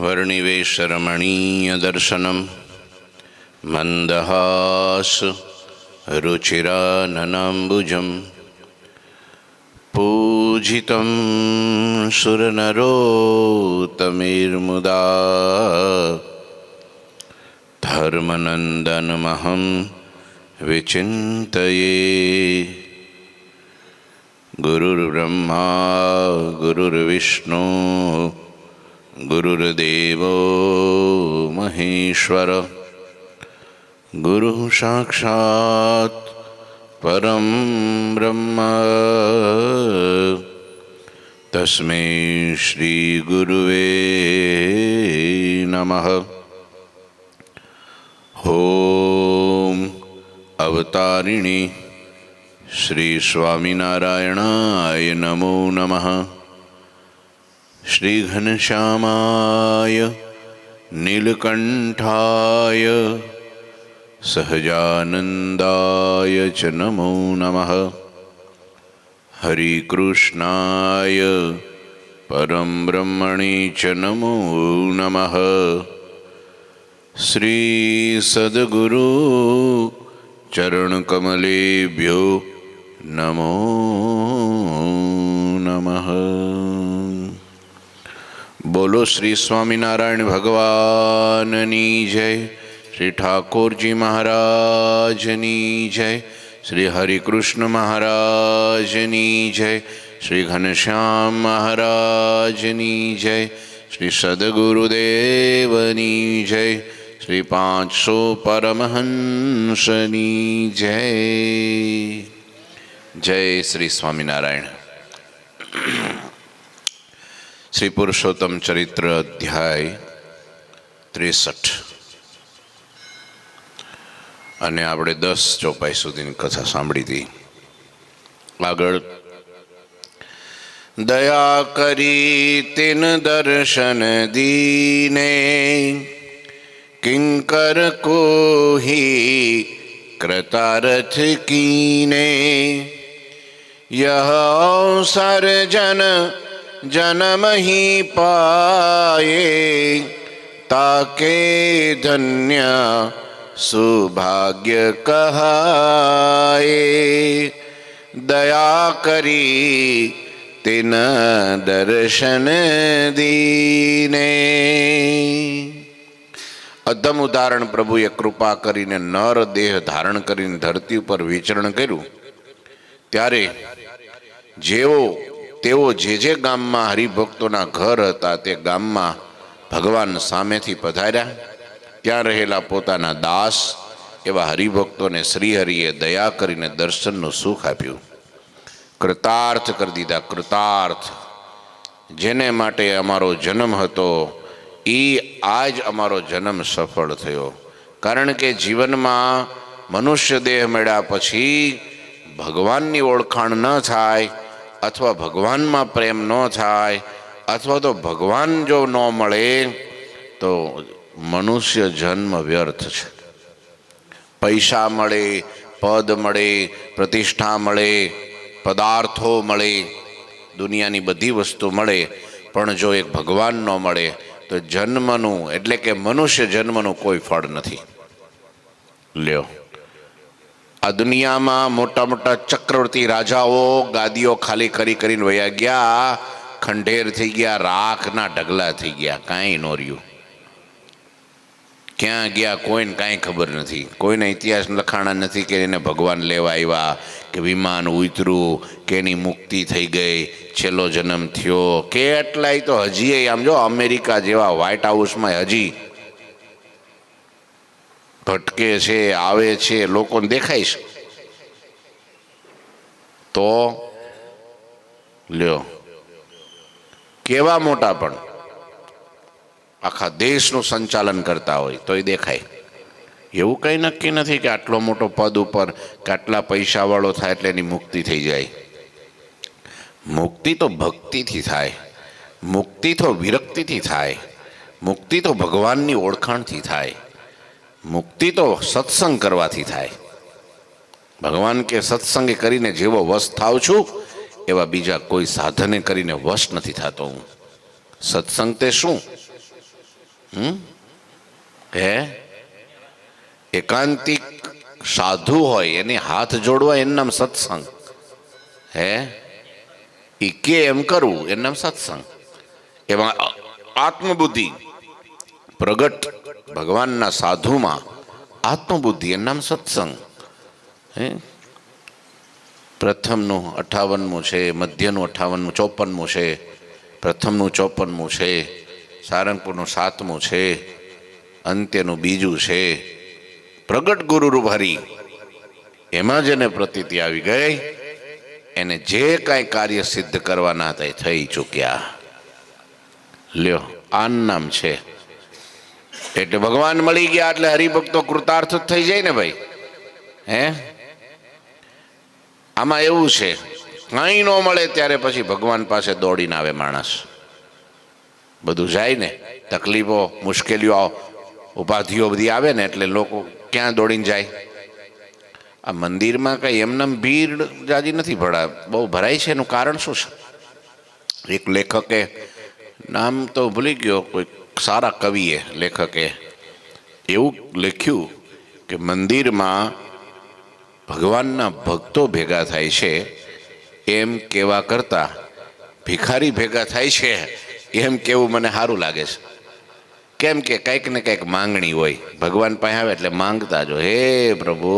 वर्णिवेशरमणीयदर्शनं मन्दहास रुचिराननाम्बुजं पूजितं सुरनरोत्तमैर्मुदा धर्मनन्दनमहं विचिन्तये। गुरुर्ब्रह्मा गुरुर्विष्णु गुरुर्देवो महेश्वर गुरुः साक्षात् परं ब्रह्म तस्मै श्री गुरुवे नमः। ओम अवतारिणी श्री स्वामिनारायणाय नमो नमः। श्री घनश्यामाय नीलकंठाय सहजानंदाय च नमो नमः। हरिकृष्णाय परम ब्रह्मणे च नमो नमः। श्री सद्गुरु चरणकमलेभ्यो नमो नमः। बोलो श्री स्वामीनारायण भगवाननी जय। श्री ठाकुर जी महाराजनी जय। श्री हरिकृष्ण महाराजनी जय। श्री घनश्याम महाराजनी जय। श्री सद्गुरुदेवनी जय। श्री 500 परमहंसनी जय। जय श्री स्वामीनारायण। श्री पुरुषोत्तम चरित्र अध्याय 63 અને આપણે 10 ચોપાઈ સુધીની કથા સાંભળી હતી. આગળ દયા કરી તિન દર્શન દીને किंकर को ही कृतार्थ कीने। यह अवसर जन जन्म ही पाए ताके धन्य सौभाग्य कहाए। दया करी तिन दर्शन दीने। અધમ ઉદાહરણ પ્રભુએ કૃપા કરીને નર દેહ ધારણ કરીને ધરતી ઉપર વિચરણ કર્યું ત્યારે તેઓ જે ગામમાં હરિભક્તોના ઘર હતા તે ગામમાં ભગવાન સામેથી પધાર્યા. ત્યાં રહેલા પોતાના દાસ એવા હરિભક્તોને શ્રીહરિએ દયા કરીને દર્શનનું સુખ આપ્યું. કૃતાર્થ કરી દીધા. કૃતાર્થ જેને માટે અમારો જન્મ હતો આજ અમારો જન્મ સફળ થયો. કારણ કે જીવનમાં મનુષ્ય દેહ મળ્યા પછી ભગવાનની ઓળખાણ ન થાય અથવા ભગવાનમાં પ્રેમ ન થાય અથવા તો ભગવાન જો ન મળે તો મનુષ્ય જન્મ વ્યર્થ છે. પૈસા મળે, પદ મળે, પ્રતિષ્ઠા મળે, પદાર્થો મળે, દુનિયાની બધી વસ્તુ મળે, પણ જો એક ભગવાન ન મળે તો જન્મનું એટલે કે મનુષ્ય જન્મનું કોઈ ફળ નથી. લ્યો, આ દુનિયામાં મોટા મોટા ચક્રવર્તી રાજાઓ ગાદીઓ ખાલી કરીને વયા ગયા, ખંડેર થઈ ગયા, રાખના ઢગલા થઈ ગયા, કાંઈ ન રહ્યું. ક્યાં ગયા કોઈને કાંઈ ખબર નથી. કોઈના ઇતિહાસ લખાણા નથી કે એને ભગવાન લેવા આવ્યા, કે વિમાન ઉતર્યું, કે એની મુક્તિ થઈ ગઈ, છેલ્લો જન્મ થયો. કેટલાય તો હજી આમ જો અમેરિકા જેવા વ્હાઇટ હાઉસમાં હજી ભટકે છે, આવે છે, લોકોને દેખાય છે. તો લ્યો, કેવા મોટા પણ આખા દેશનું સંચાલન કરતા હોય તોય દેખાય. એવું કંઈ નક્કી નથી કે આટલો મોટો પદ ઉપર કે આટલા પૈસાવાળો થાય એટલે એની મુક્તિ થઈ જાય. મુક્તિ તો ભક્તિથી થાય, મુક્તિ તો વિરક્તિથી થાય, મુક્તિ તો ભગવાનની ઓળખાણથી થાય, મુક્તિ તો સત્સંગ કરવાથી થાય. ભગવાન કે સત્સંગે કરીને જેવો વશ થાવ છું એવા બીજા કોઈ સાધને કરીને વશ નથી થતો હું. સત્સંગ તે શું? હે એકાંતિક સાધુ હોય એને હાથ જોડવા એનું નામ સત્સંગ. હે ઈ કે એમ કરવું એનું નામ સત્સંગ. એમાં આત્મબુદ્ધિ પ્રગટ ભગવાનના સાધુમાં આત્મબુદ્ધિ એનું નામ સત્સંગ. હે પ્રથમનું 58મું છે, મધ્યનું 58મું 54મું છે, પ્રથમનું 54મું છે, સારંગપુરનું 7મું છે, અંત્યનું 2 છે. પ્રગટ ગુરુરૂપ હરિ એમાં જેને પ્રતીતિ આવી ગઈ એને જે કાંઈ કાર્ય સિદ્ધ કરવાના હતા એ થઈ ચૂક્યા. લ્યો આ નામ છે. એટલે ભગવાન મળી ગયા એટલે હરિભક્તો કૃતાર્થ જ થઈ જાય ને ભાઈ. હે આમાં એવું છે કંઈ ન મળે ત્યારે પછી ભગવાન પાસે દોડીને આવે માણસ. બધું જાય ને તકલીફો મુશ્કેલીઓ ઉપાધિઓ બધી આવે ને એટલે લોકો ક્યાં દોડીને જાય? આ મંદિરમાં કઈ એમનેમ ભીડ જાજી નથી બહુ ભરાય છે. એનું કારણ શું છે? એક લેખકે નામ તો ભૂલી ગયો, કોઈ સારા કવિએ લેખકે એવું લખ્યું કે મંદિરમાં ભગવાનના ભક્તો ભેગા થાય છે એમ કહેવા કરતાં ભિખારી ભેગા થાય છે એમ કેવું મને સારું લાગે છે. કેમ કે કંઈક ને કંઈક માંગણી હોય. ભગવાન પાસે આવે એટલે માંગતા જો, હે પ્રભુ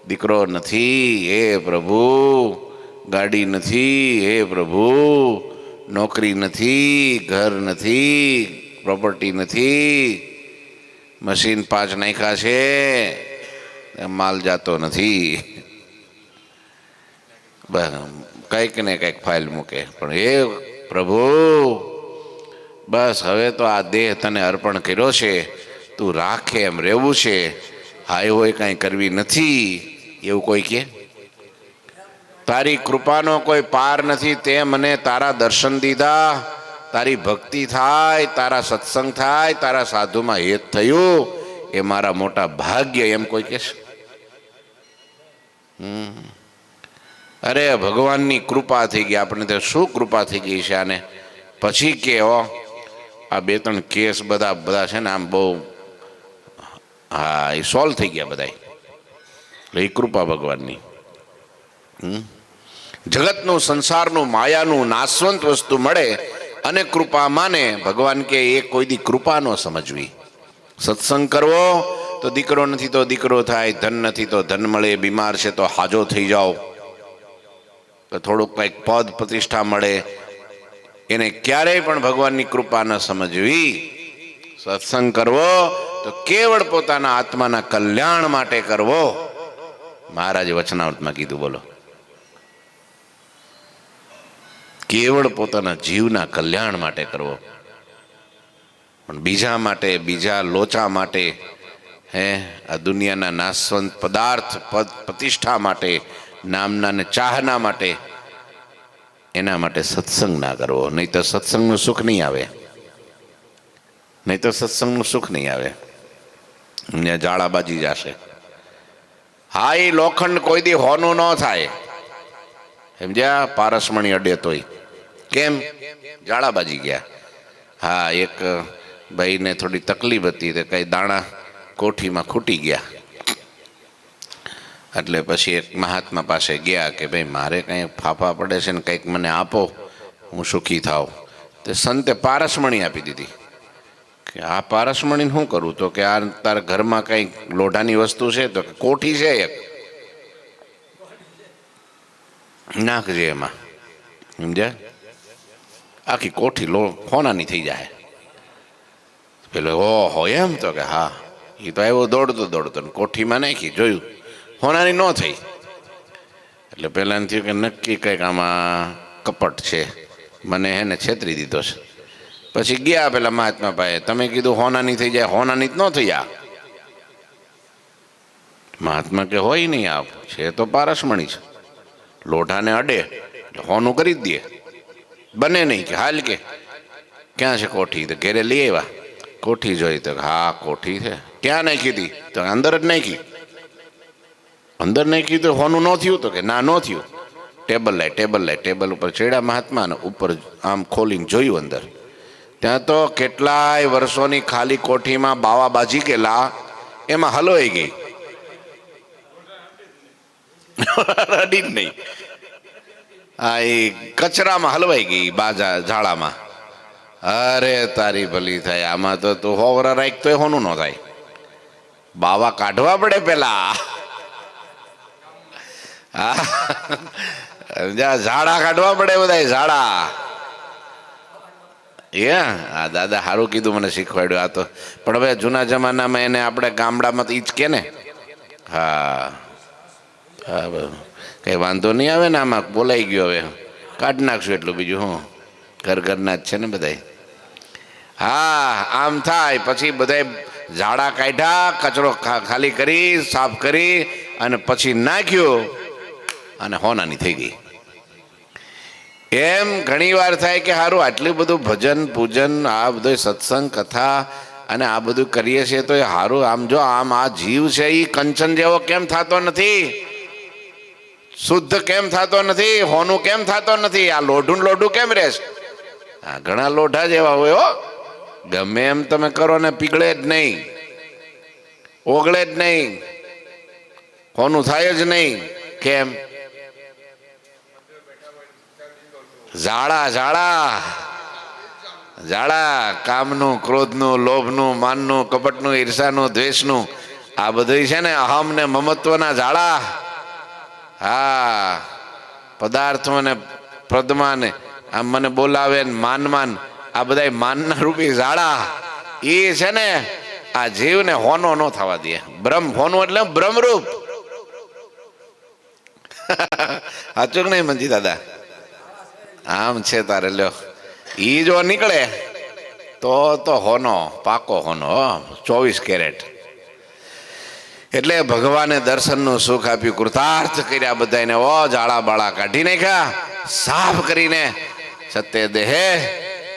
દીકરો નથી, હે પ્રભુ ગાડી નથી, હે પ્રભુ નોકરી નથી, ઘર નથી, પ્રોપર્ટી નથી, મશીન 5 નાખ્યા છે, માલ જાતો નથી. કંઈક ને કંઈક ફાઇલ મૂકે. પણ હે પ્રભુ બસ હવે તો આ દેહ તને અર્પણ કર્યો છે, તું રાખે એમ રહેવું છે, હાય હોય કાંઈ કરવી નથી. એવું કોઈ કે તારી કૃપાનો કોઈ પાર નથી, તે મને તારા દર્શન દીધા, તારી ભક્તિ થાય, તારા સત્સંગ થાય, તારા સાધુમાં હેત થયું એ મારા મોટા ભાગ્ય એમ કોઈ કહેશે? અરે ભગવાનની કૃપા થઈ ગઈ. આપણે તો શું કૃપા થઈ ગઈ છે આને. પછી કે આ 2-3 કેસ બધા છે ને આમ બહુ હા એ સોલ્વ થઈ ગયા બધા. એ કૃપા ભગવાનની. જગતનું સંસારનું માયાનું નાશવંત વસ્તુ મળે અને કૃપા માને. ભગવાન કે એ કોઈ દી કૃપા ન સમજવી. સત્સંગ કરવો તો દીકરો નથી તો દીકરો થાય, ધન નથી તો ધન મળે, બીમાર છે તો હાજો થઈ જાઓ, તો થોડુંક કંઈક પદ પ્રતિષ્ઠા મળે. એને ક્યારેય પણ ભગવાનની કૃપા ન સમજવી. સત્સંગ કરવો તો કેવળ પોતાના આત્માના કલ્યાણ માટે કરવો. મહારાજે વચનામૃતમાં કીધું, બોલો, કેવળ પોતાના જીવના કલ્યાણ માટે કરવો. પણ બીજા માટે, બીજા લોચા માટે, હે આ દુનિયાના નાશવંત પદાર્થ પદ પ્રતિષ્ઠા માટે, નામના ને ચાહના માટે, એના માટે સત્સંગ ના કરવો. નહીં તો સત્સંગનું સુખ નહીં આવે. નહીં તો સત્સંગનું સુખ નહીં આવે. અહીંયા જાળા બાજી જશે. હા એ લોખંડ કોઈ દી હોનું ન થાય. સમજ્યા? પારસમણી અડે તોય કેમ? જાળા બાજી ગયા. હા એક ભાઈને થોડી તકલીફ હતી તો કઈ દાણા કોઠીમાં ખૂટી ગયા. એટલે પછી એક મહાત્મા પાસે ગયા કે ભાઈ મારે કંઈ ફાફા પડે છે ને કંઈક મને આપો, હું સુખી થાવ. તે સંતે પારસમણી આપી દીધી. કે આ પારસમણીને શું કરું? તો કે આ તારા ઘરમાં કંઈક લોઢાની વસ્તુ છે? તો કે કોઠી છે એક, નાખજે એમાં. સમજ્યા? આખી કોઠી હોનાની થઈ જાય. પેલો ઓહો એમ? તો કે હા. એ તો આવ્યો દોડતો કોઠીમાં નાખી, જોયું હોનાની ન થઈ. એટલે પહેલાં થયું કે નક્કી કંઈક આમાં કપટ છે, મને હે ને છેતરી દીધો છે. પછી ગયા પેલા મહાત્મા પાસે, તમે કીધું હોનાની થઈ જાય, હોનાની જ ન થઈ. આ મહાત્મા કે હોય નહીં, આપ છે તો પારસમણી છે, લોઢાને અડે એટલે હોનું કરી જ દે, બને નહીં. કે હાલ કે ક્યાં છે કોઠી? તો ઘેરે લઈ આવ્યા. કોઠી જોઈ તો હા કોઠી છે. ક્યાં નાખી હતી? તો અંદર જ નાખી. અંદર નાખી તો હોનું ન થયું? તો કે ના ન થયું. ટેબલ લાય. ટેબલ ઉપર ચડ્યા મહાત્મા ને ઉપર આમ ખોલીને જોયું અંદર. ત્યાં તો કેટલાય વર્ષોની ખાલી કોઠીમાં બાવા બાજી ગયેલા, એમાં હલવાઈ ગઈ. રડી જ નહીં. હા, એ કચરામાં હલવાઈ ગઈ બાજા ઝાડામાં. અરે તારી ભલી થાય, આમાં તો તું હોવરા રાખ તો હોનું ન થાય. બાવા કાઢવા પડે પેલા. હા, ઝાડા કાઢવા પડે બધા ઝાડા. આ દાદા સારું કીધું, મને શીખવાડ્યું આ તો. પણ હવે જૂના જમાનામાં એને આપણે ગામડામાં તો ઈ જ કે ને. હા હા, કઈ વાંધો નહીં આવે ને, આમાં બોલાઈ ગયો, હવે કાઢી નાખશું એટલું, બીજું હું, ઘર ઘરના જ છે ને બધા. હા, આમ થાય. પછી બધા ઝાડા કાઢ્યા, કચરો ખાલી કરી, સાફ કરી, અને પછી નાખ્યું, અને હોનાની થઈ ગઈ. એમ ઘણી વાર થાય કે સારું આટલું બધું ભજન પૂજન, આ બધું સત્સંગ કથા અને આ બધું કરીએ છીએ તો એ સારું. આમ જો આમ આ જીવ છે એ કંચન જેવો કેમ થતો નથી? શુદ્ધ કેમ થતો નથી? હોનું કેમ થતો નથી? આ લોઢું લોઢું કેમ રહેશે? આ ઘણા લોઢા જેવા હોય હો. ગમે એમ તમે કરો ને પીગળે જ નહીં, ઓગળે જ નહીં, હોનું થાય જ નહીં. કેમ? ઝાડા ઝાડા ઝાડા, કામનું, ક્રોધનું, લોભનું, માનનું, કપટનું, ઈર્ષાનું, દ્વેષનું, આ બધું છે ને અહમ ને મમત્વના ઝાડા. હા, પદાર્થો ને પ્રદમાન, આમ મને બોલાવે ને માન, આ બધા માનના રૂપી ઝાડા. એ છે ને આ જીવને હોનો ન થવા દે. બ્રહ્મ હોનું એટલે બ્રહ્મરૂપ. સાચું નહીં મંજી દાદા? આમ છે તારે. લ્યો, ઈ જો નીકળે તો હોનો, પાકો હોનો, 24 કેરેટ. એટલે ભગવાને દર્શનનું સુખ આપ્યું, કૃતાર્થ કર્યા બધાને. ઓ જાળા બાળા કાઢી નાખ્યા, સાફ કરીને સત્ય દેહે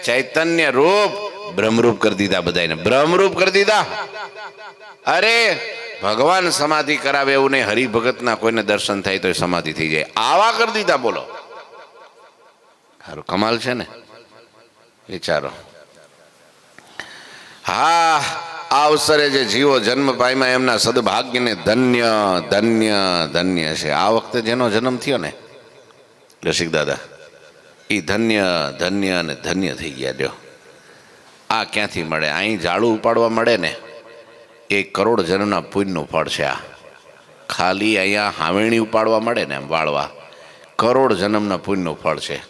ચૈતન્ય રૂપ બ્રહ્મરૂપ કરી દીધા બધાને. બ્રહ્મરૂપ કરી દીધા. અરે ભગવાન સમાધિ કરાવે એવું નહીં, હરિભગતના કોઈને દર્શન થાય તો સમાધિ થઈ જાય, આવા કરી દીધા. બોલો, સારું કમાલ છે ને, વિચારો. હા, આ અવસરે જે જીવો જન્મ પામ્યા એમના સદભાગ્યને ધન્ય ધન્ય ધન્ય છે. આ વખતે જેનો જન્મ થયો ને રસિક દાદા, એ ધન્ય ધન્ય અને ધન્ય થઈ ગયા. લ્યો, આ ક્યાંથી મળે? અહીં ઝાડું ઉપાડવા મળે ને, 1 કરોડ જન્મના પુણ્યનું ફળ છે આ. ખાલી અહીંયા હાવેણી ઉપાડવા મળે ને, એમ વાળવા, કરોડ જન્મના પુણ્યનું ફળ છે.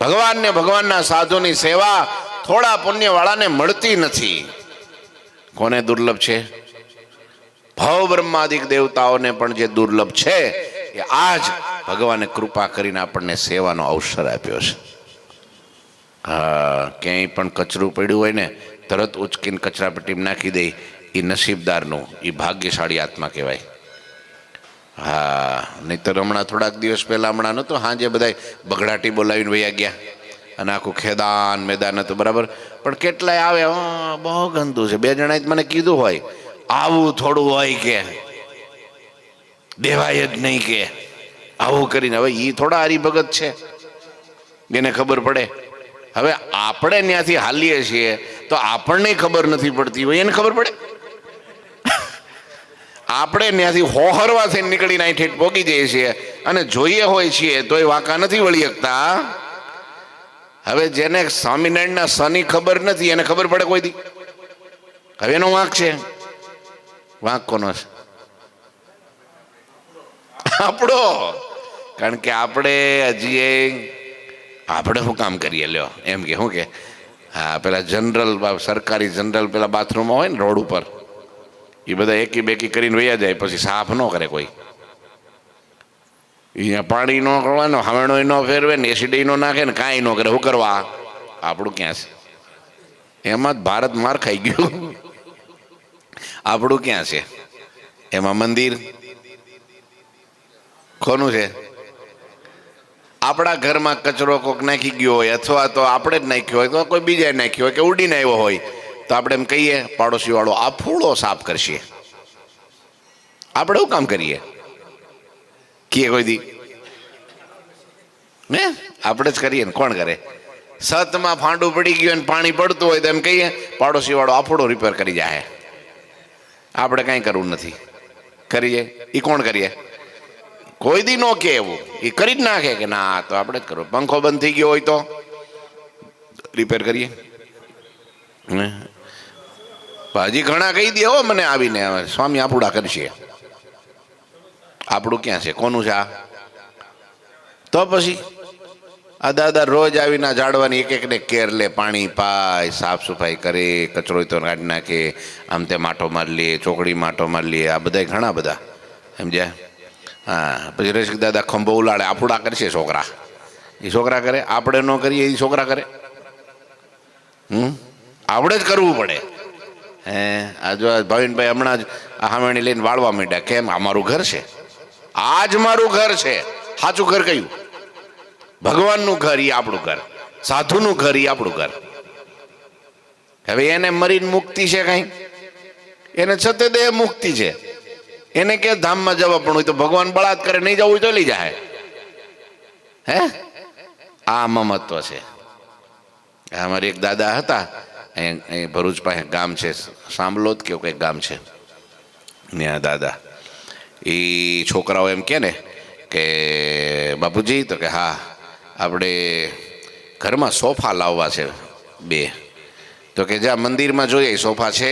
ભગવાનને, ભગવાનના સાધુની સેવા થોડા પુણ્યવાળાને મળતી નથી. કોને દુર્લભ છે? ભવ બ્રહ્માદિક દેવતાઓને પણ જે દુર્લભ છે એ આજ ભગવાને કૃપા કરીને આપણને સેવાનો અવસર આપ્યો છે. હા, ક્યાંય પણ કચરું પડ્યું હોય ને તરત ઉચકીને કચરાપેટીમાં નાખી દે, એ નસીબદારનું, એ ભાગ્યશાળી આત્મા કહેવાય. હા, નહીતર હમણાં થોડાક દિવસ પહેલા, હમણાં નહોતું હાજે બધા બગડાટી બોલાવીને વયા ગયા, અને આખું ખેદાન મેદાન હતું, બરાબર. પણ કેટલાય આવે, બહુ ગંદુ છે. 2 જણાએ મને કીધું હોય, આવું થોડું હોય કે દેવાય જ નહીં કે આવું કરીને. હવે એ થોડા હરિભગત છે, એને ખબર પડે. હવે આપણે ત્યાંથી હાલીએ છીએ તો આપણને ખબર નથી પડતી હોય, એને ખબર પડે? આપણે ત્યાંથી હોહરવા થઈને નીકળીને અહીં ઠેઠ પોગી જઈએ છીએ અને જોઈએ હોય છીએ તો એ વાંકા નથી વળી શકતા. હવે જેને સ્વામિનારાયણના શની ખબર નથી એને ખબર પડે કોઈ દી? હવે એનો વાંક છે. વાંક કોનો છે? આપણો. કારણ કે આપણે હજી આપણે શું કામ કરીએ? લ્યો, એમ કે શું કે હા, પેલા જનરલ, સરકારી જનરલ પેલા બાથરૂમમાં હોય ને રોડ ઉપર, એ બધા એકી બેકી કરીને વયા જાય, પછી સાફ ન કરે કોઈ. અહીંયા પાણી ન કરવાનો, હવેણો ન ફેરવે ને, એસિડ ન નાખે ને, કાંઈ ન કરે. શું કરવા? આપણું ક્યાં છે? એમાં જ ભારત માર ખાઈ ગયું. આપણું ક્યાં છે? એમાં મંદિર કોનું છે? આપણા ઘરમાં કચરો કોક નાખી ગયો હોય, અથવા તો આપણે જ નાખ્યો હોય, તો કોઈ બીજાએ નાખ્યો હોય, કે ઉડીને આવ્યો હોય, તો આપણે એમ કહીએ પાડોશી વાળો આ ફૂળો સાફ કરશે. આપણે શું કામ કરીએ? કે કોઈ દી ને આપણે જ કરીએ ને, કોણ કરે? સતમાં ફાંડું પડી ગયું અને પાણી પડતું હોય તો એમ કહીએ પાડોશી વાળો આફોડો રિપેર કરી જાય. આપણે કાંઈ કરવું નથી. કરીએ એ કોણ કરીએ? કોઈ દી નો કે એવું એ કરી જ નાખે કે ના તો આપણે જ કરવું. પંખો બંધ થઈ ગયો હોય તો રિપેર કરીએ. હજી ઘણા કહી દે હો મને આવીને સ્વામી આપુડા કરશે. આપણું ક્યાં છે? કોનું છે આ? તો પછી આ દાદા રોજ આવીને ઝાડવાની એક એકને કેર લે, પાણી પાય, સાફ સફાઈ કરે, કચરો તો કાઢી નાખે, આમ તે માટો મારી લે, ચોકડી માટો મારી લે, આ બધા ઘણા બધા સમજ્યા. હા પછી રસિક દાદા ખંભો ઉલાડે, આપુડા કરશે છોકરા. એ છોકરા કરે, આપણે ન કરીએ એ છોકરા કરે. આપણે જ કરવું પડે. હે આ જો ભાવિનભાઈ હમણાં જ આ હામેણી લઈને વાળવા માંડ્યા. કેમ? આ મારું ઘર છે, આ જ મારું ઘર છે. સાચું ઘર કયું? ભગવાનનું ઘર એ આપણું ઘર, સાધુનું ઘર એ આપણું ઘર. હવે એને મરીને મુક્તિ છે કઈ? એને છતે દેહ મુક્તિ છે. એને કે ધામમાં જવા પણ હોય તો ભગવાન બળાત કરે, નહીં જવું હોય તો લઈ જાય. હે આ મમત્વ છે. અમારે એક દાદા હતા અહીં ભરૂચ પાસે ગામ છે, સાંભલોદ કેવું કંઈક ગામ છે. ત્યાં દાદા એ છોકરાઓ એમ કે ને કે બાપુજી, તો કે હા આપણે ઘરમાં સોફા લાવવા છે 2. તો કે જ્યાં મંદિરમાં જોઈએ સોફા છે.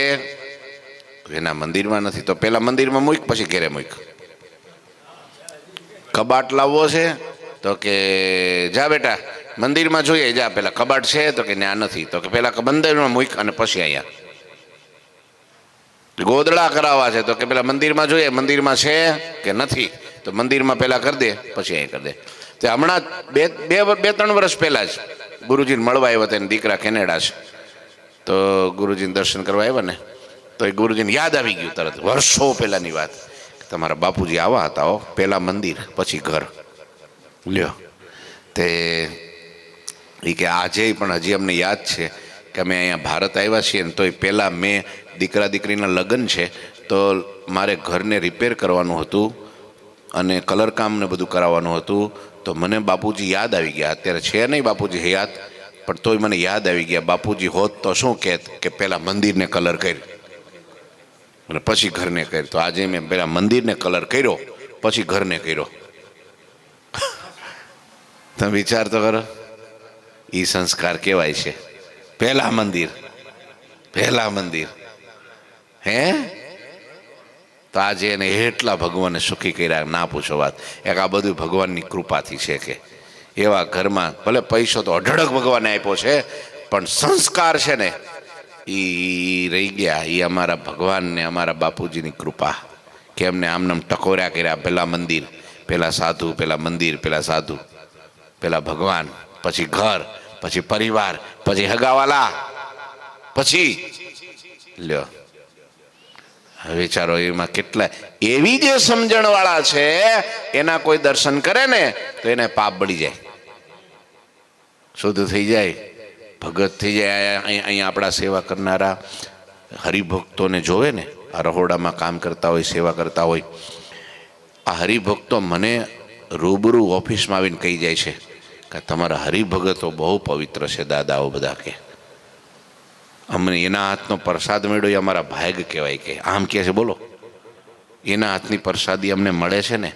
એના મંદિરમાં નથી તો પેલા મંદિરમાં મૂક, પછી ઘેરે મૂક. કબાટ લાવવો છે તો કે જા બેટા મંદિરમાં જોઈએ, જા પેલા કબાટ છે તો કે ત્યાં નથી તો કે પેલા મંદિરમાં મૂક અને પછી અહીંયા. ગોદડા કરાવવા છે તો કે પેલા મંદિરમાં જોઈએ, મંદિરમાં છે કે નથી તો મંદિરમાં પેલા કરી દે પછી અહીં કરી દે. તો હમણાં 2-3 વર્ષ પહેલા જ ગુરુજીને મળવા આવ્યા હતા. દીકરા કેનેડા છે તો ગુરુજીને દર્શન કરવા આવ્યા ને તો એ ગુરુજીને યાદ આવી ગયું તરત, વર્ષો પહેલાની વાત. તમારા બાપુજી આવા હતા હો, પહેલા મંદિર પછી ઘર. લ્યો તે એ કે આજે પણ હજી અમને યાદ છે કે અમે અહીંયા ભારત આવ્યા છીએ ને તોય પહેલાં મેં દીકરા દીકરીના લગ્ન છે તો મારે ઘરને રિપેર કરવાનું હતું અને કલર કામ ને બધું કરાવવાનું હતું. તો મને બાપુજી યાદ આવી ગયા. અત્યારે છે નહીં બાપુજી હયાત, પણ તોય મને યાદ આવી ગયા. બાપુજી હોત તો શું કહેત કે પહેલાં મંદિરને કલર કર્યું અને પછી ઘરને કર્યું. તો આજે મેં પહેલાં મંદિરને કલર કર્યો પછી ઘરને કર્યો. તમે વિચાર તો કરો, એ સંસ્કાર કહેવાય છે. પહેલા મંદિર, પહેલા મંદિર. હે તો આજે એને એટલા ભગવાને સુખી કર્યા ના પૂછો વાત. એક આ બધું ભગવાનની કૃપાથી છે કે એવા ઘરમાં ભલે પૈસો તો અઢળક ભગવાને આપ્યો છે પણ સંસ્કાર છે ને એ રહી ગયા. એ અમારા ભગવાનને અમારા બાપુજીની કૃપા કે એમને આમનામ ટકોર્યા કર્યા. પહેલા મંદિર, પહેલા સાધુ, પહેલા મંદિર, પહેલા સાધુ, પહેલા ભગવાન, પછી ઘર, પછી પરિવાર, પછી હગાવાલા, પછી લ્યો વિચારો. એમાં કેટલા એવી જે સમજણ વાળા છે એના કોઈ દર્શન કરે ને તો એને પાપ બળી જાય, શુદ્ધ થઈ જાય, ભગત થઈ જાય. અહીંયા આપણા સેવા કરનારા હરિભક્તોને જોવે ને, આ રહોડામાં કામ કરતા હોય, સેવા કરતા હોય, આ હરિભક્તો મને રૂબરૂ ઓફિસમાં આવીને કહી જાય છે કે તમારા હરિભગતો બહુ પવિત્ર છે દાદાઓ બધા. કે અમને એના હાથનો પ્રસાદ મળ્યો એ અમારા ભાગ કહેવાય. કે આમ કહે છે બોલો, એના હાથની પ્રસાદી અમને મળે છે ને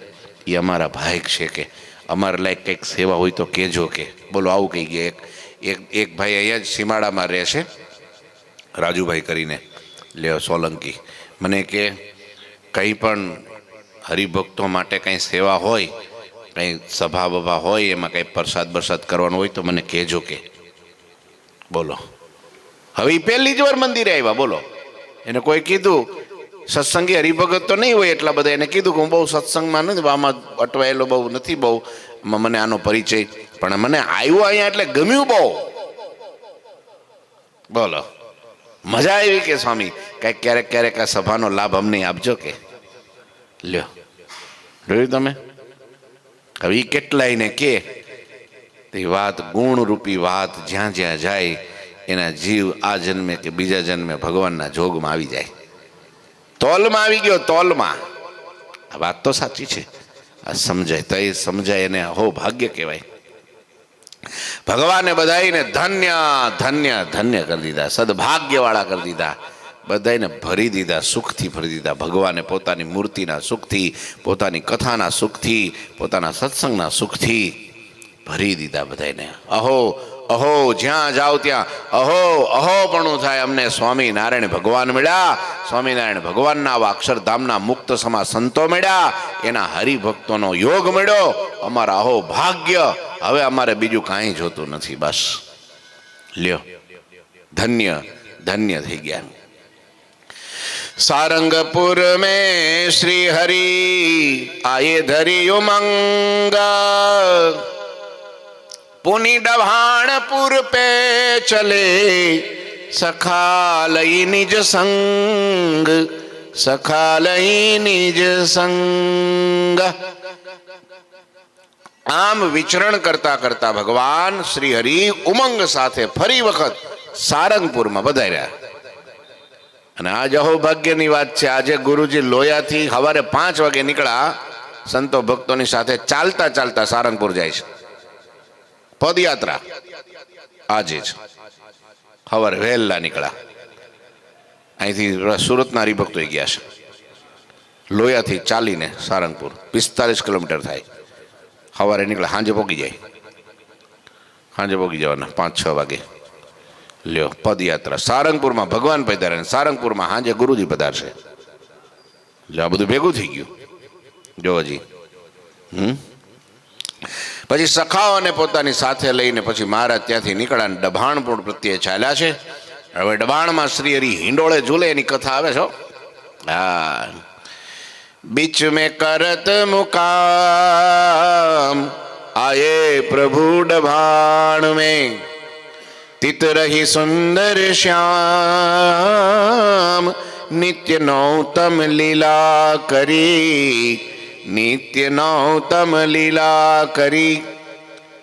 એ અમારા ભાગ છે. કે અમારે લાયક કંઈક સેવા હોય તો કહેજો. કે બોલો આવું કહી ગયા. એક ભાઈ અહીંયા જ સીમાડામાં રહે છે, રાજુભાઈ કરીને, લ્યો સોલંકી. મને કે કંઈ પણ હરિભક્તો માટે કંઈ સેવા હોય, કંઈ સભા બભા હોય, એમાં કંઈ પ્રસાદ બરસાદ કરવાનો હોય તો મને કહેજો. કે બોલો હવે એ પહેલી જ વાર મંદિરે આવ્યા. બોલો એને કોઈ કીધું સત્સંગી હરિભગત તો નહીં હોય એટલા બધા, એને કીધું કે હું બહુ સત્સંગમાં નથી, આમાં અટવાયેલો બહુ નથી, બહુ મને આનો પરિચય, પણ મને આવ્યો અહીંયા એટલે ગમ્યું બહુ. બોલો મજા આવી કે સ્વામી કંઈક ક્યારેક ક્યારેક આ સભાનો લાભ અમને આપજો. કે લ્યો જોયું તમે. હવે એ કેટલાયને કે તે વાત ગુણરૂપી વાત જ્યાં જ્યાં જાય એના જીવ આ જન્મે કે બીજા જન્મે ભગવાનના જોગમાં આવી જાય, તોલમાં આવી ગયો, તોલમાં. આ વાત તો સાચી છે. આ સમજાય તો એ સમજાય એને હો ભાગ્ય કહેવાય. ભગવાને બધાઈને ધન્ય ધન્ય ધન્ય કરી દીધા, સદભાગ્યવાળા કરી દીધા, બધાને ભરી દીધા, સુખથી ભરી દીધા. ભગવાને પોતાની મૂર્તિના સુખથી, પોતાની કથાના સુખથી, પોતાના સત્સંગના સુખથી ભરી દીધા બધાને. અહો અહો, જ્યાં જાઓ ત્યાં અહો અહો પણ થાય, અમને સ્વામિનારાયણ ભગવાન મળ્યા, સ્વામિનારાયણ ભગવાનના આવા અક્ષરધામના મુક્ત સમા સંતો મળ્યા, એના હરિભક્તોનો યોગ મળ્યો, અમારા અહો ભાગ્ય, હવે અમારે બીજું કાંઈ જોતું નથી. બસ લ્યો, ધન્ય ધન્ય થઈ ગયા. सारंगपुर में श्री हरि आए धरी उमंग, पुनि डभाणपुर पे चले सखालई निज संग, सखालई निज संग. આમ વિચરણ કરતા કરતા ભગવાન શ્રી હરિ ઉમંગ સાથે ફરી વખત સારંગપુરમાં પધાર્યા. અને આજ અહોભાગ્યની વાત છે, આજે ગુરુજી લોયાથી સવારે 5 વાગે નીકળ્યા, સંતો ભક્તોની સાથે ચાલતા ચાલતા સારંગપુર જાય છે. પદયાત્રા આજે જ સવારે વહેલા નીકળ્યા. અહીંથી સુરતના હરિભક્તો ગયા છે. લોયાથી ચાલીને સારંગપુર 45 કિલોમીટર થાય. સવારે નીકળ્યા, સાંજે પહોંચી જાય, સાંજે પહોંચી જવાના 5-6 વાગે. લ્યો, પદયાત્રા સારંગપુરમાં ભગવાન પધારે, સારંગપુરમાં સાંજે ગુરુજી પધારશે. આ બધું ભેગું થઈ ગયું જો હજી. પછી સખાઓને પોતાની સાથે લઈને પછી મહારાજ ત્યાંથી નીકળ્યા, ડભાણપુર પ્રત્યે ચાલ્યા છે. હવે ડભાણમાં શ્રી હરિ હિંડોળે ઝૂલે એની કથા આવે છે. હા, बीच में करत मुकाम आए प्रभु डभाण में, तित रही सुंदर श्याम, नित्य नौतम लीला करी, नित्य नौतम લીલા કરી.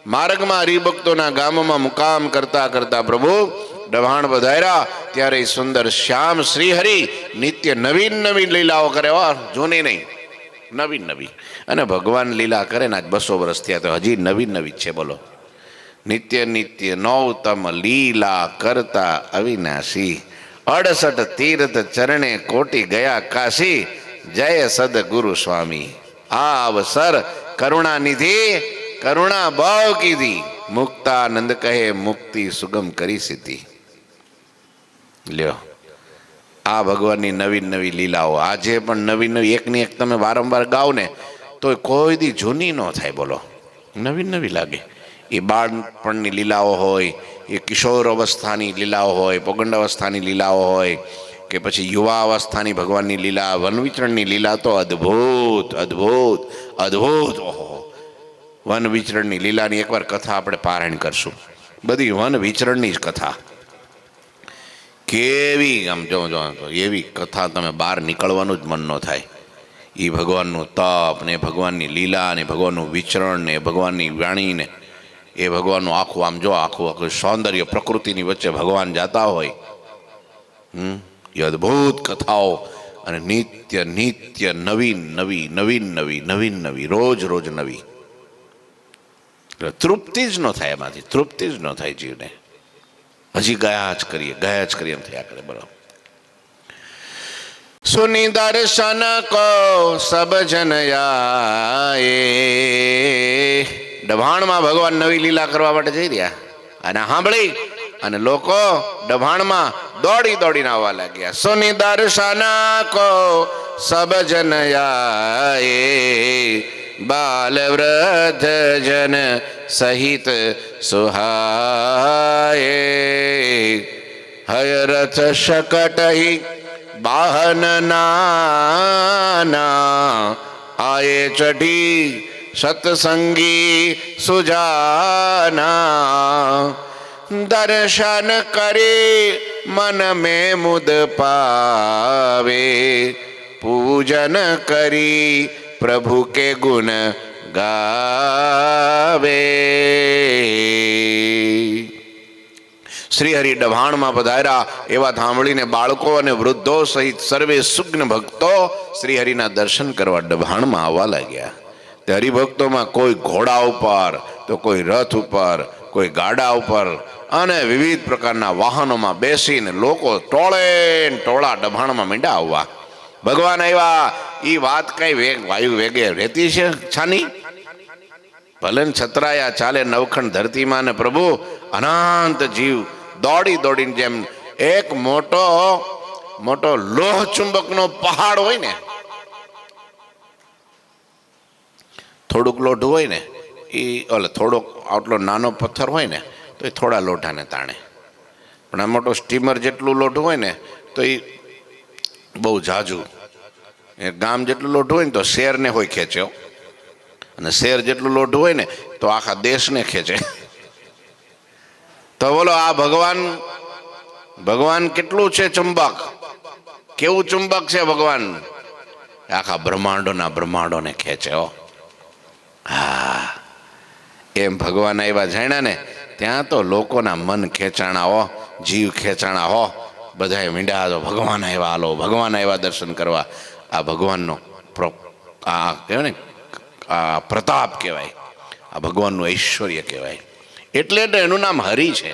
માર્ગમાં હરિભક્તોના ગામમાં મુકામ કરતા કરતા પ્રભુ ડભાણ વધાર્યા. ત્યારે સુંદર શ્યામ શ્રી હરિ નિત્ય નવીન નવીન લીલાઓ કરે, જૂની નહીં, નવીન નવી. અને ભગવાન લીલા કરે ને આજ 200 વર્ષ થયા તો હજી નવીન નવી છે. બોલો, નિત્ય નિત્ય નૌતમ લીલા કરતા અવિનાશી, 68 તીર્થ ચરણે કોટી ગયા કાશી, જય સદગુરુ સ્વામી. આ અવસર કરુણાનિધિ કરુણા બહુ કીધી, મુક્તાનંદ કહે મુક્તિ સુગમ કરી સીધી. લ્યો, આ ભગવાનની નવીન નવી લીલાઓ આજે પણ નવી નવી, એકની એક તમે વારંવાર ગાઓ ને તો કોઈ દી જૂની ન થાય. બોલો, નવીન નવી લાગે. એ બાળપણની લીલાઓ હોય, એ કિશોર અવસ્થાની લીલાઓ હોય, પૌગંડ અવસ્થાની લીલાઓ હોય, કે પછી યુવા અવસ્થાની ભગવાનની લીલા, વનવિચરણની લીલા તો અદ્ભુત અદ્ભુત અદ્ભુત. ઓહો, વન વિચરણની લીલાની એકવાર કથા આપણે પારાયણ કરશું. બધી વન વિચરણની જ કથા કેવી, આમ જો એવી કથા તમે બહાર નીકળવાનું જ મન ન થાય. એ ભગવાનનું તપ ને ભગવાનની લીલા ને ભગવાનનું વિચરણ ને ભગવાનની વાણી ને એ ભગવાનનું આખું આમ જો આખું સૌંદર્ય પ્રકૃતિની વચ્ચે ભગવાન જાતા હોય. એ અદ્ભુત કથાઓ અને નિત્ય નિત્ય નવીન નવી નવીન નવી નવીન નવી રોજ રોજ નવી. તૃપ્તિ જ ન થાય, એમાંથી તૃપ્તિ જ ન થાય જીવને. હજી ગયા જ કરીએ એમ થયા કરે. બરાબર. સુની દર્શન કો સબ જન આયે. ડભાણમાં ભગવાન નવી લીલા કરવા માટે જઈ રહ્યા અને સાંભળી અને લોકો ડભાણમાં દોડી દોડીને આવવા લાગ્યા. સુની દર્શન કો સબ જન આયે, બાલ વૃદ્ધ જન સહિત સુહાયે. હય રથ શકટ બાહન નાના, આયે ચઢી સત્સંગી સુજાના. દર્શન કરી મન में મુદ પાવે, પૂજન કરી પ્રભુ કે ગુણ ગાવે. શ્રી હરિ ડભાણમાં પધાર્યા. એવા સાંભળીને બાળકો અને વૃદ્ધો સહિત સર્વે સુગ્ન ભક્તો શ્રી હરિના દર્શન કરવા ડભાણમાં આવવા લાગ્યા. તે હરિભક્તોમાં કોઈ ઘોડા ઉપર, તો કોઈ રથ ઉપર, કોઈ ગાડા ઉપર અને વિવિધ પ્રકારના વાહનોમાં બેસીને લોકો ટોળે ને ટોળા ડભાણમાં મીંડા આવવા. ભગવાન આવ્યા એ વાત કઈ વાયુ વેગે રહેતી છે છાની? ભલે ને છતરાયા ચાલે નવખંડ ધરતીમાં ને પ્રભુ અનંત જીવ દોડી દોડીને જેમ એક મોટો મોટો લોહ ચુંબકનો પહાડ હોય ને, થોડુંક લોઢું હોય ને એ થોડોક આટલો નાનો પથ્થર હોય ને તો એ થોડા લોઢાને તાણે, પણ આ મોટો સ્ટીમર જેટલું લોઢું હોય ને તો એ બહુ ઝાઝું, એ ગામ જેટલું લોઢું હોય ને તો શેરને હોય ખેંચ્યો, અને શેર જેટલું લોઢું હોય ને તો આખા દેશને ખેંચે. તો બોલો આ ભગવાન કેટલું છે ચુંબક, કેવું ચુંબક છે ભગવાન? આખા બ્રહ્માંડોને ખેંચે. હા, એમ ભગવાન આવ્યા જાણ્યા ને ત્યાં તો લોકોના મન ખેંચાણા હો, જીવ ખેંચાણા હો, બધાએ મીંડા તો ભગવાન આવ્યા, હાલો ભગવાન આવ્યા દર્શન કરવા. આ ભગવાનનો આ કહેવાય ને આ પ્રતાપ કહેવાય, આ ભગવાનનું ઐશ્વર્ય કહેવાય. એટલે તો એનું નામ હરિ છે,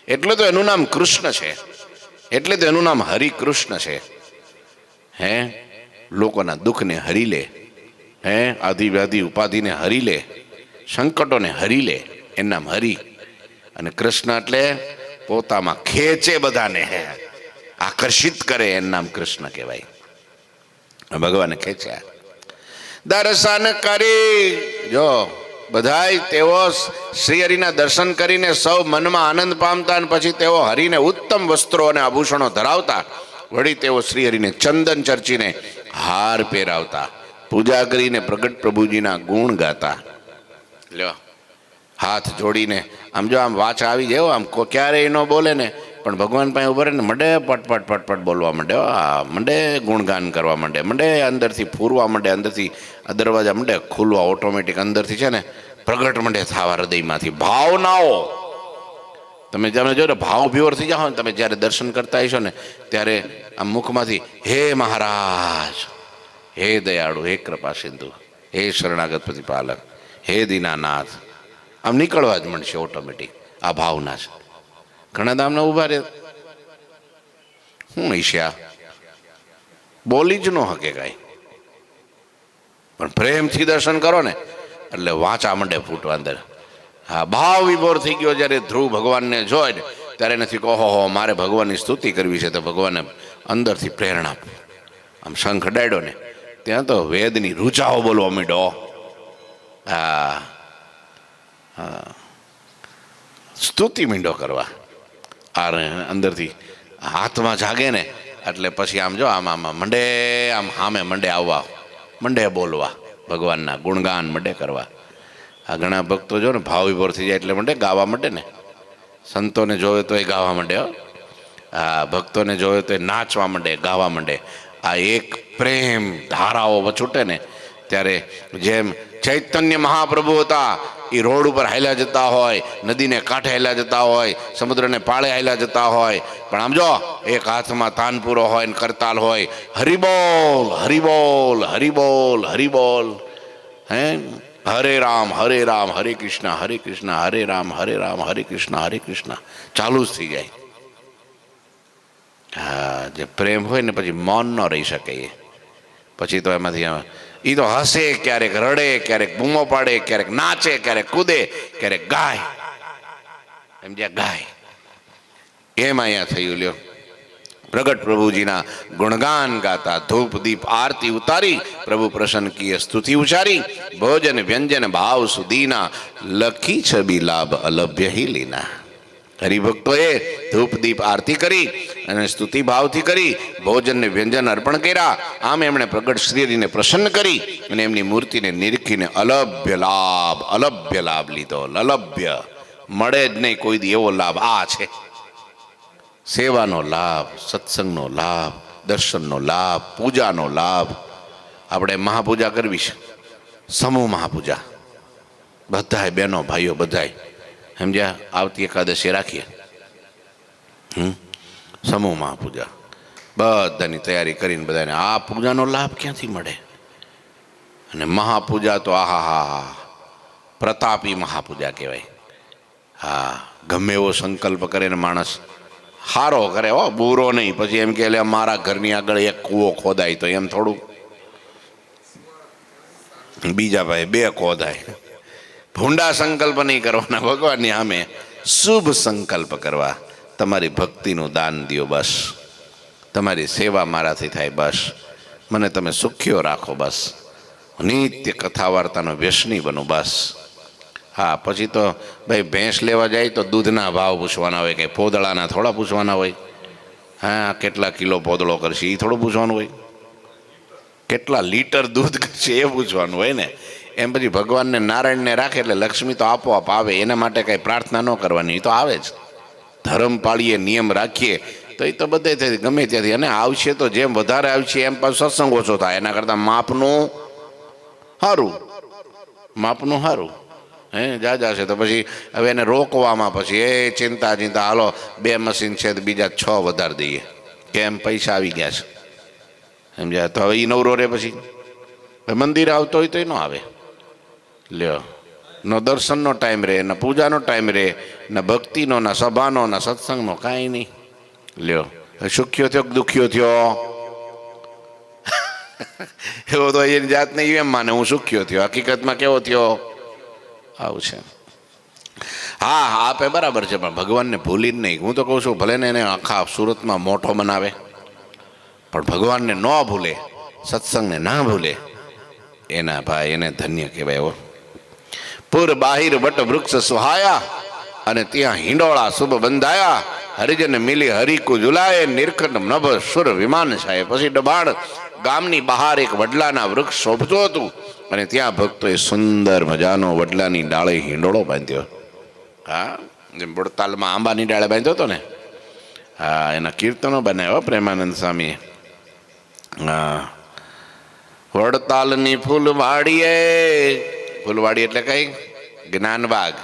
એટલે તો એનું નામ કૃષ્ણ છે, એટલે તો એનું નામ હરિકૃષ્ણ છે. હે, લોકોના દુઃખને હરી લે, હે આદિ વ્યાધિ ઉપાધિને હરી લે, સંકટોને હરી લે, એનું નામ હરિ. અને કૃષ્ણ એટલે પોતામાં ખેંચે બધાને, આકર્ષિત કરે, એનું નામ કૃષ્ણ કહેવાય. ભગવાને ખેંચ્યા, દર્શન કરી જો બધાય તેઓ શ્રી હરિના દર્શન કરીને સૌ મનમાં આનંદ પામતા, અને પછી તેઓ હરિને ઉત્તમ વસ્ત્રો અને આભૂષણો ધરાવતા. વળી તેઓ શ્રી હરિને ચંદન ચર્ચીને હાર પહેરાવતા, પૂજા કરીને પ્રગટ પ્રભુજીના ગુણ ગાતા. લ્યો, હાથ જોડીને આમ જો આમ વાચ આવી જાય, આમ ક્યારેય ન બોલે ને પણ ભગવાન પાસે ઉભા રહીને મંડે પટપટ પટપટ બોલવા માંડે, મંડે ગુણગાન કરવા માંડે, મંડે અંદરથી ફૂરવા માંડે, અંદરથી દરવાજા મંડે ખુલવા ઓટોમેટિક, અંદરથી છે ને પ્રગટ મંડે થવા હૃદયમાંથી ભાવનાઓ. તમે જો ને ભાવ ભીવર થઈ જાઓ ને તમે જ્યારે દર્શન કરતા હશો ને ત્યારે આ મુખમાંથી હે મહારાજ, હે દયાળુ, હે કૃપા સિંધુ, હે શરણાગત પ્રતિપાલક, હે દીનાનાથ આમ નીકળવા જ મળશે ઓટોમેટિક. આ ભાવના છે. ઘણા દામના ઉભા રહે, હું ઈશ્યા બોલી જ ન હકે કાંઈ, પણ પ્રેમથી દર્શન કરો ને એટલે વાંચા મંડે ફૂટવા અંદર. હા, ભાવ વિભોર થઈ ગયો જ્યારે ધ્રુવ ભગવાનને જોઈ ને ત્યારે નથી કહો હો મારે ભગવાનની સ્તુતિ કરવી છે, તો ભગવાનને અંદરથી પ્રેરણા. આમ શંખ ડાયડો ને ત્યાં તો વેદની રૂચાઓ બોલવા માંડ્યો. હા હા, સ્તુતિ મીંડો કરવા. આ અંદરથી હાથમાં જાગે ને એટલે પછી આમ જો આમ મંડે, આમ સામે મંડે આવવા, મંડે બોલવા, ભગવાનના ગુણગાન મંડે કરવા. આ ઘણા ભક્તો જો ને ભાવ વિભોર થઈ જાય એટલે મંડે ગાવા માંડે ને, સંતોને જોવે તો એ ગાવા માંડે, આ ભક્તોને જોવે તો એ નાચવા માંડે, ગાવા માંડે. આ એક પ્રેમ ધારાઓ છૂટે ને ત્યારે જેમ ચૈતન્ય મહાપ્રભુ હતા, એ રોડ ઉપર હાલ્યા જતા હોય, નદીને કાંઠે હાલ્યા જતા હોય, સમુદ્રને પાળે હાલ્યા જતા હોય, પણ આમ જો એક હાથમાં તાનપુરો હોય ને કરતાલ હોય, હરિબોલ હરિબોલ હરિબોલ હરિબોલ, હે હરે રામ હરે કૃષ્ણ હરે રામ હરે કૃષ્ણ ચાલુ જ થઈ જાય. હા, જે પ્રેમ હોય ને પછી મૌન ન રહી શકે. પછી તો એમાંથી એ તો હસે, ક્યારેક રડે, ક્યારેક બૂમો પાડે, ક્યારેક નાચે, ક્યારેક કૂદે, ક્યારેક ગાય. એમ જ્યાં ગાય એમ અહીંયા થયું. લ્યો, પ્રગટ પ્રભુજીના ગુણગાન ગાતા, ધૂપ દીપ આરતી ઉતારી, પ્રભુ પ્રસન્ન કીએ સ્તુતિ ઉચારી, ભોજન વ્યંજન ભાવ સુધીના, લખી છબી લાભ અલભ્ય હિ લીના. હરિભક્તોએ ધૂપ દીપ આરતી કરી અને સ્તુતિ ભાવથી કરી, ભોજન ને વ્યંજન અર્પણ કર્યા. આમ એમણે પ્રગટ શ્રીહરિને પ્રસન્ન કરી અને એમની મૂર્તિને નિરીખીને અલભ્ય લાભ લીધો. અલભ્ય મળે જ નહીં કોઈ દી એવો લાભ આ છે. સેવાનો લાભ, સત્સંગનો લાભ, દર્શનનો લાભ, પૂજાનો લાભ. આપણે મહાપૂજા કરવી છે, સમૂહ મહાપૂજા, બધાય બહેનો ભાઈઓ બધાય સમજ્યા, આવતી એકાદશી રાખીએ સમૂહ મહાપૂજા, બધાની તૈયારી કરીને બધાને આ પૂજાનો લાભ ક્યાંથી મળે? અને મહાપૂજા તો આહા પ્રતાપી મહાપૂજા કહેવાય. હા, ગમે એવો સંકલ્પ કરે ને માણસ સારો કરે હો, બુરો નહીં. પછી એમ કે એટલે મારા ઘરની આગળ એક કૂવો ખોદાય તો એમ થોડું બીજા ભાઈ બે ખોદાય. ભૂંડા સંકલ્પ નહીં કરવાના ભગવાનની સામે, શુભ સંકલ્પ કરવા. તમારી ભક્તિનું દાન દ્યો બસ, તમારી સેવા મારાથી થાય બસ, મને તમે સુખ્યો રાખો બસ, નિત્ય કથા વાર્તાનો વ્યસની બનો બસ. હા, પછી તો ભાઈ ભેંસ લેવા જાય તો દૂધના ભાવ પૂછવાના હોય, કે પોદળાના થોડા પૂછવાના હોય. હા, કેટલા કિલો પોદળો કરશે એ થોડું પૂછવાનું હોય, કેટલા લીટર દૂધ કરશે એ પૂછવાનું હોય ને. એમ પછી ભગવાનને નારાયણને રાખે એટલે લક્ષ્મી તો આપોઆપ આવે, એના માટે કંઈ પ્રાર્થના ન કરવાની, એ તો આવે જ. ધર્મ પાળીએ, નિયમ રાખીએ તો એ તો બધે ગમે ત્યાંથી, અને આવશે તો જેમ વધારે આવશે એમ પાછું સત્સંગ ઓછો થાય. એના કરતાં માપનું સારું, માપનું સારું. હે જાજા છે તો પછી હવે એને રોકવામાં પછી એ ચિંતા હાલો 2 મશીન છે તો બીજા 6 વધારી દઈએ, કેમ પૈસા આવી ગયા છે સમજ્યા. તો હવે એ નવરો રહે, પછી મંદિર આવતો હોય તો એ ન આવે. લ્યો, ન દર્શનનો ટાઈમ રહે, ન પૂજાનો ટાઈમ રહે, ન ભક્તિનો, ન સભાનો, ન સત્સંગનો, કાંઈ નહીં. લ્યો, સુખ્યો થયો કે દુખ્યો થયો? એવો તો એની જાતને એમ માને હું સુખ્યો થયો, હકીકતમાં કેવો થયો? આવું છે. હા, આપે બરાબર છે, પણ ભગવાનને ભૂલી જ નહીં. હું તો કહું છું, ભલે ને એને આખા સુરતમાં મોટો બનાવે, પણ ભગવાનને ન ભૂલે, સત્સંગને ના ભૂલે, એના ભાઈ એને ધન્ય કહેવાય. એવો પુર બાહિર વટ વૃક્ષ સુહાયા, અને ત્યાં હિંડોળા શુભ બંધાયા, હરિજન મિલી હરિકુ ઝુલાય, નિરખંડ નભ સુર વિમાન છાય. પછી ડબાણ ગામની બહાર એક વડલાના વૃક્ષ શોભતું હતું, અને ત્યાં ભક્તોએ સુંદર મજાનો વડલાની ડાળે હિંડોળો બાંધ્યો. હા, જેમ વડતાલમાં આંબાની ડાળે બાંધ્યો હતો ને, હા, એના કીર્તનો બનાવ્યો પ્રેમાનંદ સ્વામીએ. હા, વડતાલની ફૂલવાડીએ, ફૂલવાડી એટલે કઈ? જ્ઞાનબાગ.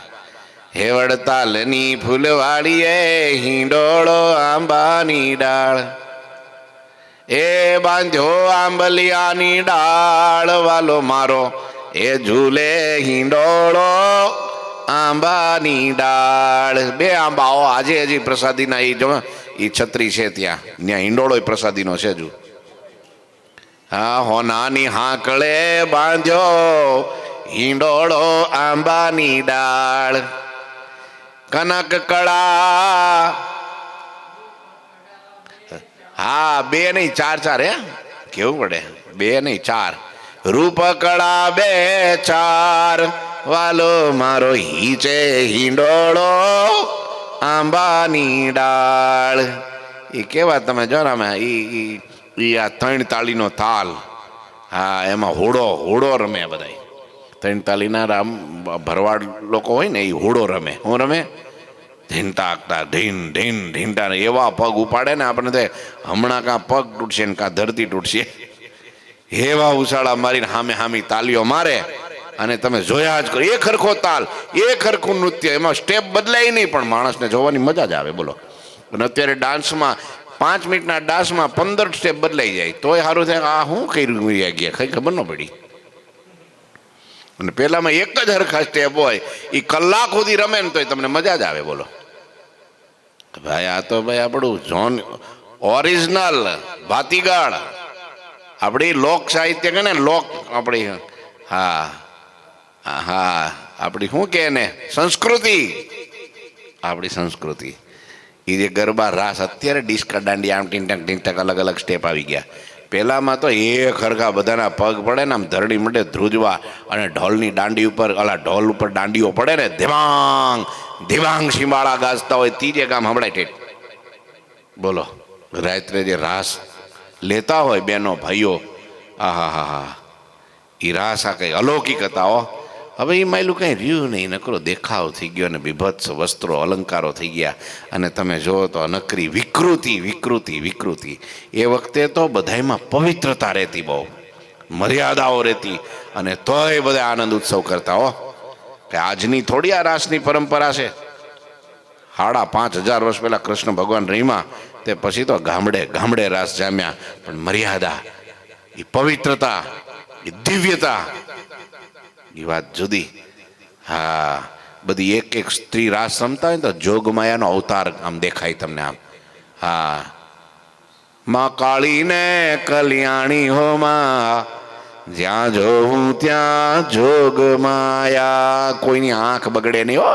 હે વડતાલની ફૂલવાડીએ હિંડોળો આંબાની ડાળ, એ બાંધ્યો આંબલિયાની ડાળ, વાલો મારો એ ઝૂલે હિંડોળો આંબાની ડાળ. 2 આંબાઓ આજે હજી પ્રસાદીના એ જો એ છત્રી છે ત્યાં હિંડોળો પ્રસાદીનો છે હજુ. હા, હોનાની હાંકળે બાંધ્યો હિંડોળો આંબાની ડાળ, કનક કળા. હા, 2 નહીં 4 હે, કેવું પડે, 2 નહીં 4. રૂપ કળા 2 4, વાલો મારો હીચે હિંડોળો આંબાની ડાળ. એ કેવા તમે જો ને ઈ આ 3 તાળીનો તાલ. હા, એમાં હોડો રમે બધા. 3 તાળીના રામ ભરવાડ લોકો હોય ને, એ હોડો રમે. હું રમે? ઢીંટા આખતા ઢીન ઢીન ઢીંટા, એવા પગ ઉપાડે ને આપણને તો હમણાં કાં પગ તૂટશે ને કાં ધરતી તૂટશે, એવા ઉછાળા મારીને હામે હામી તાલીઓ મારે. અને તમે જોયા જ કરો, એક હરખો તાલ, એક હરખું નૃત્ય, એમાં સ્ટેપ બદલાય નહીં, પણ માણસને જોવાની મજા જ આવે. બોલો. અને અત્યારે ડાન્સમાં 5 મિનિટના ડાન્સમાં 15 સ્ટેપ બદલાઈ જાય, તોય સારું થાય આ શું કર્યું ગયા, કઈ ખબર ન પડી. અને પેલામાં એક જ હરખા સ્ટેપ હોય, એ કલાક સુધી રમે ને તોય તમને મજા જ આવે. બોલો ભાઈ, આ તો ભાઈ આપણું જોન ઓરિજિનલ ભાતીગળ, આપણી લોક સાહિત્ય કે ને લોક આપણી, હા હા, આપણી શું કે ને સંસ્કૃતિ, આપણી સંસ્કૃતિ. એ જે ગરબા રાસ, અત્યારે ડિસ્કા દાંડી આમ ટીંટક ટીંટક અલગ અલગ સ્ટેપ આવી ગયા. પહેલામાં તો એક હરખા બધાના પગ પડે ને આમ ધરડી માટે ધ્રુજવા, અને ઢોલની દાંડી ઉપર ઢોલ ઉપર દાંડીઓ પડે ને, ધીવાંગ ધીવાંગ શિંબાળા ગાજતા હોય, ત્રીજે ગામ હમણાં ઠેઠ. બોલો, રાત્રે જે રાસ લેતા હોય બહેનો ભાઈઓ, આહા હા હા, એ રાસ આ કઈ અલૌકિક હતા. હો, હવે એ માયલું કંઈ રહ્યું નહીં, નકરો દેખાવ થઈ ગયો, અને બીભત્સ વસ્ત્રો અલંકારો થઈ ગયા. અને તમે જુઓ તો નકરી વિકૃતિ વિકૃતિ વિકૃતિ. એ વખતે તો બધામાં પવિત્રતા રહેતી, બહુ મર્યાદાઓ રહેતી, અને તોય બધા આનંદ ઉત્સવ કરતા. હો, કે આજની થોડી આ રાસની પરંપરા છે. 5,500 વર્ષ પહેલા કૃષ્ણ ભગવાન રહીમાં, તે પછી તો ગામડે ગામડે રાસ જામ્યા. પણ મર્યાદા, એ પવિત્રતા, એ દિવ્યતા, એ વાત જુદી. હા, બધી એક એક સ્ત્રી રાસ રમતા હોય ને તો જોગમાયાનો અવતાર આમ દેખાય તમને આમ. હા, માં કાળીને કલ્યાણી હો માં, જ્યાં જોવું ત્યાં જોગમાયા. કોઈની આંખ બગડે નહીં હો.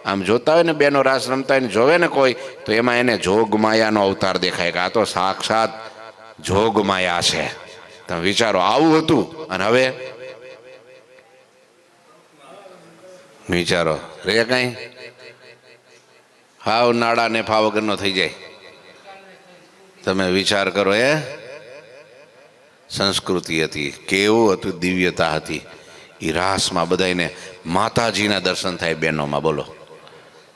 આમ જોતા હોય ને બેનો રાસ રમતા હોય ને જોવે ને કોઈ તો એમાં એને જોગમાયાનો અવતાર દેખાય કે આ તો સાક્ષાત જોગમાયા છે. તમે વિચારો, આવું હતું અને હવે વિચારો રે કઈ હાવ નાડા ને ફા વગરનો થઈ જાય. તમે વિચાર કરો. સંસ્કૃતિ હતી, કેવું હતું, દિવ્યતા હતી. એ રાસમાં બધાને માતાજીના દર્શન થાય બહેનોમાં, બોલો.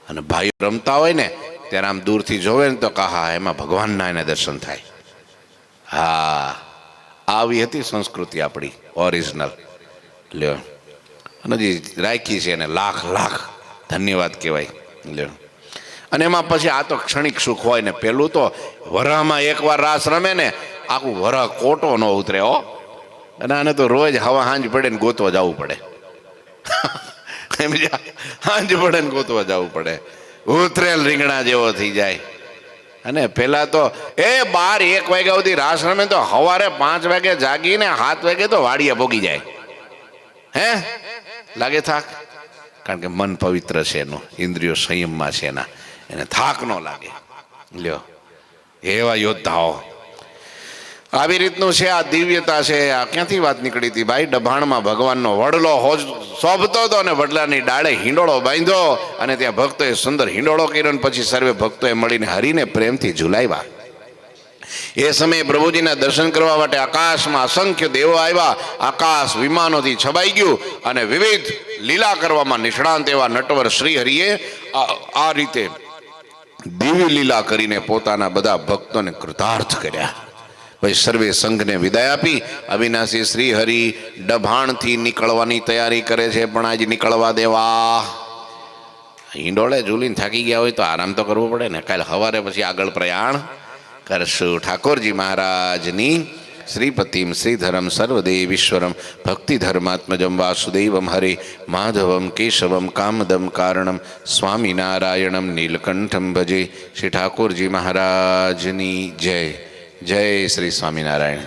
અને ભાઈઓ રમતા હોય ને ત્યારે આમ દૂરથી જોવે ને તો કહા એમાં ભગવાનના એને દર્શન થાય. હા, આવી હતી સંસ્કૃતિ આપણી ઓરિજિનલ. લ્યો, અને જે રાખી છે એને લાખ લાખ ધન્યવાદ કહેવાય. લ્યો, અને એમાં પછી આ તો ક્ષણિક સુખ હોય ને. પેલું તો વરામાં એકવાર રાસ રમે ને આખું વરહ કોટો ન ઉતરે હો. અને આને તો રોજ હવા હાંજ પડે ને ગોતવા જવું પડે. હાંજ પડે ને ગોતવા જવું પડે. ઉતરેલ રીંગણા જેવો થઈ જાય. અને પેલા તો 12-1 વાગ્યા સુધી રાસ રમે તો સવારે 5 વાગે જાગીને 7 વાગે તો વાડીએ ભોગી જાય. હે લાગે થાક? કારણ કે મન પવિત્ર છે એનું, ઇન્દ્રિયો સંયમમાં છે એના, એને થાક ન લાગે. લ્યો, એવા યોદ્ધાઓ. આવી રીતનું છે આ દિવ્યતા છે. આ ક્યાંથી વાત નીકળી હતી ભાઈ? ડભાણમાં ભગવાનનો વડલો શોભતો હતો અને વડલાની ડાળે હિંડોળો બાંધ્યો અને ત્યાં ભક્તોએ સુંદર હિંડોળો કર્યો. પછી સર્વે ભક્તોએ મળીને હરીને પ્રેમથી ઝુલાવ્યા. એ સમયે પ્રભુજીના દર્શન કરવા માટે આકાશમાં અસંખ્ય દેવો આવ્યા. આકાશ વિમાનોથી છવાઈ ગયું અને વિવિધ લીલા કરવામાં નિષ્ણાંત એવા નટવર શ્રી હરિએ આ રીતે દિવ્ય લીલા કરીને પોતાના બધા ભક્તોને કૃતાર્થ કર્યા. ભાઈ સર્વે સંઘને વિદાય આપી અવિનાશી શ્રી હરિ ડભાણથી નીકળવાની તૈયારી કરે છે. પણ આજે નીકળવા દેવા. હિંડોળે ઝૂલીને થાકી ગયા હોય તો આરામ તો કરવો પડે ને. કાલે સવારે પછી આગળ પ્રયાણ કરશું. ઠાકોરજી મહારાજની શ્રીપતિમ શ્રીધરમ સર્વદેવીશ્વરમ ભક્તિધર્માત્મજમ વાસુદેવમ હરે માધવમ કેશવમ કામદમ કારણમ સ્વામિનારાયણમ નીલકંઠમ ભજે. શ્રી ઠાકોરજી મહારાજની જય. જય શ્રી સ્વામિનારાયણ.